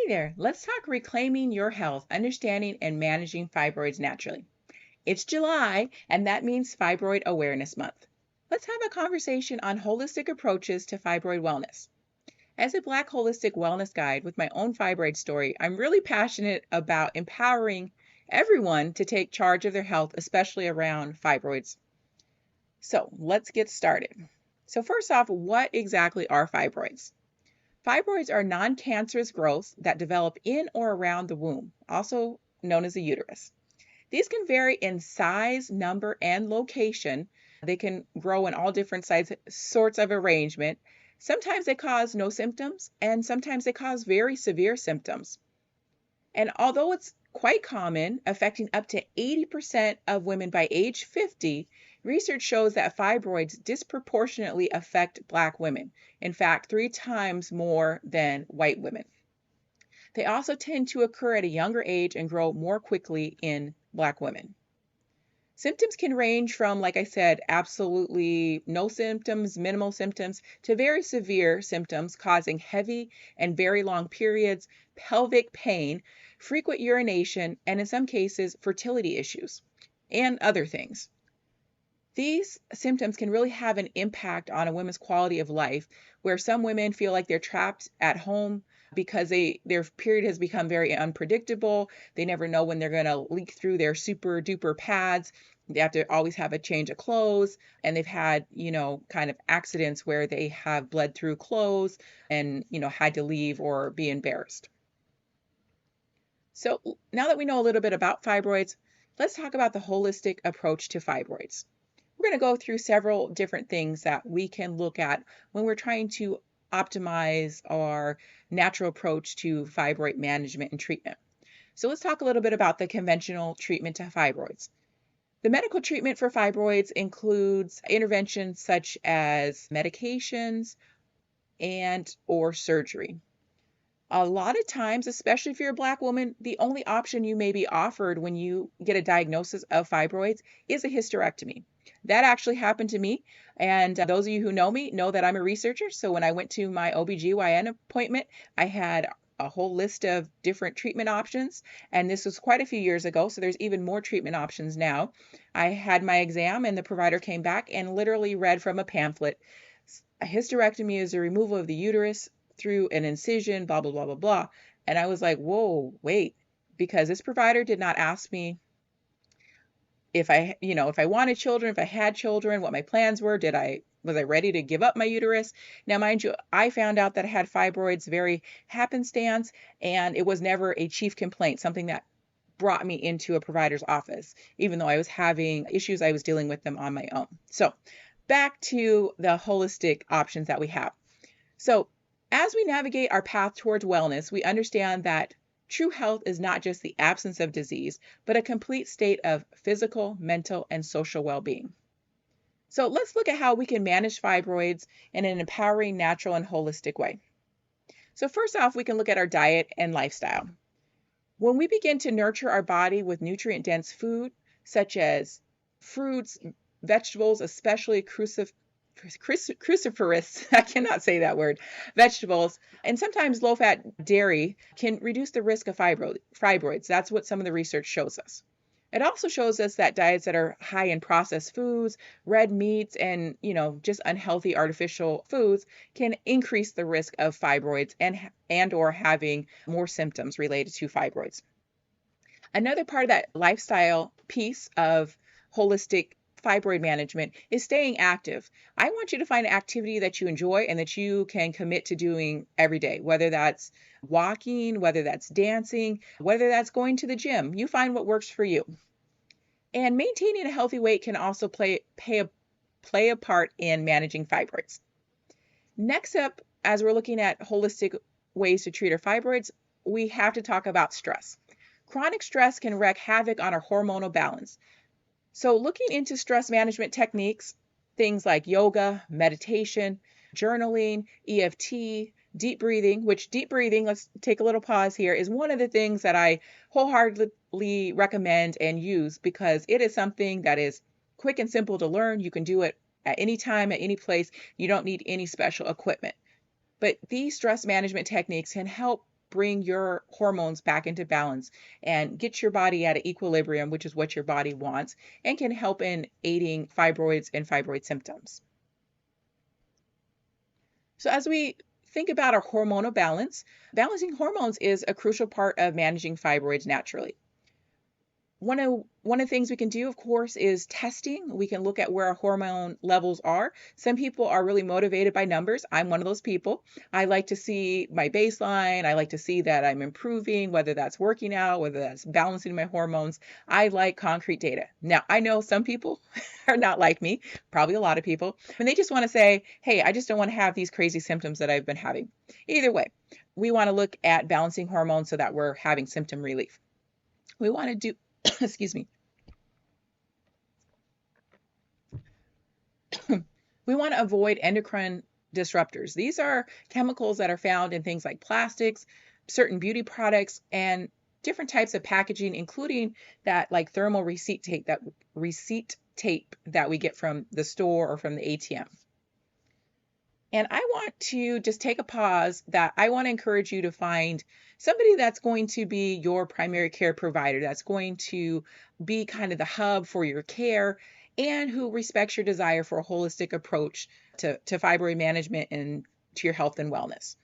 Hey there, let's talk reclaiming your health, understanding and managing fibroids naturally. It's July, and that means Fibroid Awareness Month. Let's have a conversation on holistic approaches to fibroid wellness. As a Black holistic wellness guide with my own fibroid story, I'm really passionate about empowering everyone to take charge of their health, especially around fibroids. So let's get started. So, first off, what exactly are fibroids? Fibroids are non-cancerous growths that develop in or around the womb, also known as the uterus. These can vary in size, number, and location. They can grow in all different sorts of arrangement. Sometimes they cause no symptoms, and sometimes they cause very severe symptoms. And although it's quite common, affecting up to 80% of women by age 50, research shows that fibroids disproportionately affect Black women. In fact, 3 times more than white women. They also tend to occur at a younger age and grow more quickly in Black women. Symptoms can range from, like I said, absolutely no symptoms, minimal symptoms, to very severe symptoms causing heavy and very long periods, pelvic pain, frequent urination, and in some cases, fertility issues, and other things. These symptoms can really have an impact on a woman's quality of life, where some women feel like they're trapped at home because their period has become very unpredictable. They never know when they're going to leak through their super duper pads. They have to always have a change of clothes, and they've had, kind of accidents where they have bled through clothes and, had to leave or be embarrassed. So now that we know a little bit about fibroids, let's talk about the holistic approach to fibroids. We're going to go through several different things that we can look at when we're trying to optimize our natural approach to fibroid management and treatment. So let's talk a little bit about the conventional treatment to fibroids. The medical treatment for fibroids includes interventions such as medications and or surgery. A lot of times, especially if you're a Black woman, the only option you may be offered when you get a diagnosis of fibroids is a hysterectomy. That actually happened to me. And those of you who know me know that I'm a researcher. So when I went to my OBGYN appointment, I had a whole list of different treatment options. And this was quite a few years ago. So there's even more treatment options now. I had my exam and the provider came back and literally read from a pamphlet. A hysterectomy is the removal of the uterus through an incision, blah, blah, blah, blah, blah. And I was like, whoa, wait, because this provider did not ask me if I wanted children, if I had children, what my plans were, was I ready to give up my uterus? Now, mind you, I found out that I had fibroids very happenstance, and it was never a chief complaint, something that brought me into a provider's office, even though I was having issues, I was dealing with them on my own. So back to the holistic options that we have. So as we navigate our path towards wellness, we understand that true health is not just the absence of disease, but a complete state of physical, mental, and social well-being. So let's look at how we can manage fibroids in an empowering, natural, and holistic way. So first off, we can look at our diet and lifestyle. When we begin to nurture our body with nutrient-dense food, such as fruits, vegetables, especially cruciferous, I cannot say that word, vegetables, and sometimes low-fat dairy can reduce the risk of fibroids. That's what some of the research shows us. It also shows us that diets that are high in processed foods, red meats, and just unhealthy artificial foods can increase the risk of fibroids and or having more symptoms related to fibroids. Another part of that lifestyle piece of holistic fibroid management is staying active. I want you to find an activity that you enjoy and that you can commit to doing every day, whether that's walking, whether that's dancing, whether that's going to the gym. You find what works for you. And maintaining a healthy weight can also play a part in managing fibroids. Next up, as we're looking at holistic ways to treat our fibroids, we have to talk about stress. Chronic stress can wreak havoc on our hormonal balance. So looking into stress management techniques, things like yoga, meditation, journaling, EFT, deep breathing, let's take a little pause here, is one of the things that I wholeheartedly recommend and use because it is something that is quick and simple to learn. You can do it at any time, at any place. You don't need any special equipment. But these stress management techniques can help bring your hormones back into balance and get your body at an equilibrium, which is what your body wants, and can help in aiding fibroids and fibroid symptoms. So as we think about our hormonal balance, balancing hormones is a crucial part of managing fibroids naturally. One of the things we can do, of course, is testing. We can look at where our hormone levels are. Some people are really motivated by numbers. I'm one of those people. I like to see my baseline. I like to see that I'm improving, whether that's working out, whether that's balancing my hormones. I like concrete data. Now, I know some people are not like me, probably a lot of people, and they just want to say, hey, I just don't want to have these crazy symptoms that I've been having. Either way, we want to look at balancing hormones so that we're having symptom relief. We want to do excuse me. We want to avoid endocrine disruptors. These are chemicals that are found in things like plastics, certain beauty products, and different types of packaging, including that like thermal receipt tape that we get from the store or from the ATM. And I want to just take a pause that I want to encourage you to find somebody that's going to be your primary care provider, that's going to be kind of the hub for your care, and who respects your desire for a holistic approach to fibroid management and to your health and wellness.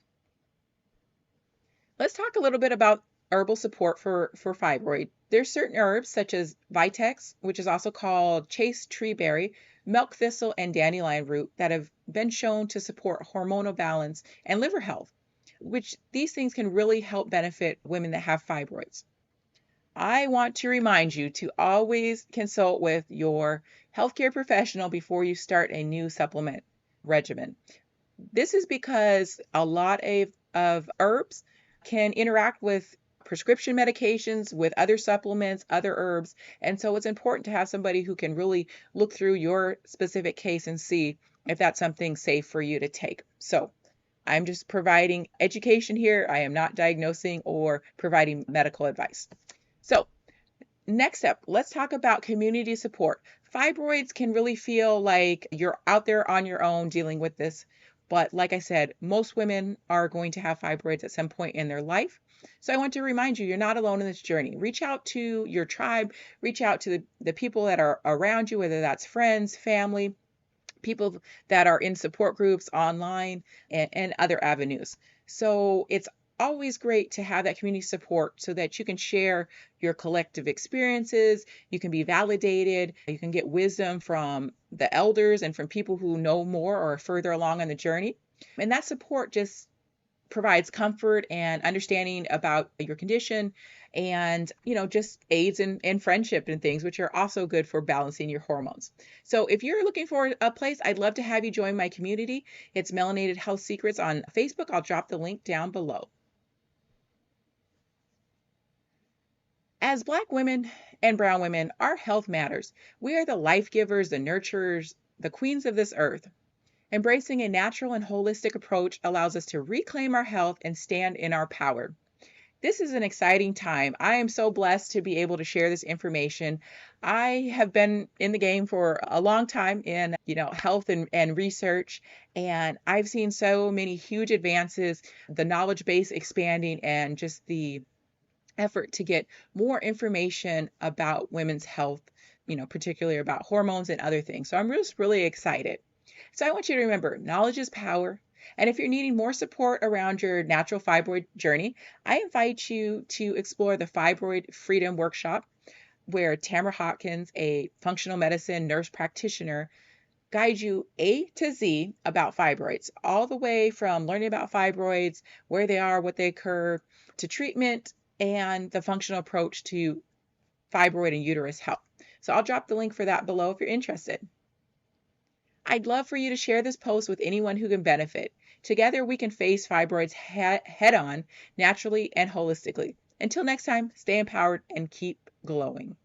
Let's talk a little bit about herbal support for fibroid. There's certain herbs such as Vitex, which is also called chaste tree berry, milk thistle, and dandelion root that have been shown to support hormonal balance and liver health, which these things can really help benefit women that have fibroids. I want to remind you to always consult with your healthcare professional before you start a new supplement regimen. This is because a lot of herbs can interact with prescription medications, with other supplements, other herbs. And so it's important to have somebody who can really look through your specific case and see if that's something safe for you to take. So I'm just providing education here. I am not diagnosing or providing medical advice. So next up, let's talk about community support. Fibroids can really feel like you're out there on your own dealing with this. But like I said, most women are going to have fibroids at some point in their life. So I want to remind you, you're not alone in this journey. Reach out to your tribe, reach out to the people that are around you, whether that's friends, family, people that are in support groups online, and other avenues. So it's always great to have that community support so that you can share your collective experiences, you can be validated, you can get wisdom from the elders and from people who know more or are further along on the journey. And that support just provides comfort and understanding about your condition and, just aids in friendship and things, which are also good for balancing your hormones. So if you're looking for a place, I'd love to have you join my community. It's Melanated Health Secrets on Facebook. I'll drop the link down below. As Black women and brown women, our health matters. We are the life givers, the nurturers, the queens of this earth. Embracing a natural and holistic approach allows us to reclaim our health and stand in our power. This is an exciting time. I am so blessed to be able to share this information. I have been in the game for a long time in, health and research, and I've seen so many huge advances, the knowledge base expanding, and just the effort to get more information about women's health, particularly about hormones and other things. So I'm just really excited. So I want you to remember, knowledge is power. And if you're needing more support around your natural fibroid journey, I invite you to explore the Fibroid Freedom Workshop, where Tamara Hopkins, a functional medicine nurse practitioner, guides you A to Z about fibroids, all the way from learning about fibroids, where they are, what they occur, to treatment, and the functional approach to fibroid and uterus health. So I'll drop the link for that below if you're interested. I'd love for you to share this post with anyone who can benefit. Together we can face fibroids head on, naturally and holistically. Until next time, stay empowered and keep glowing.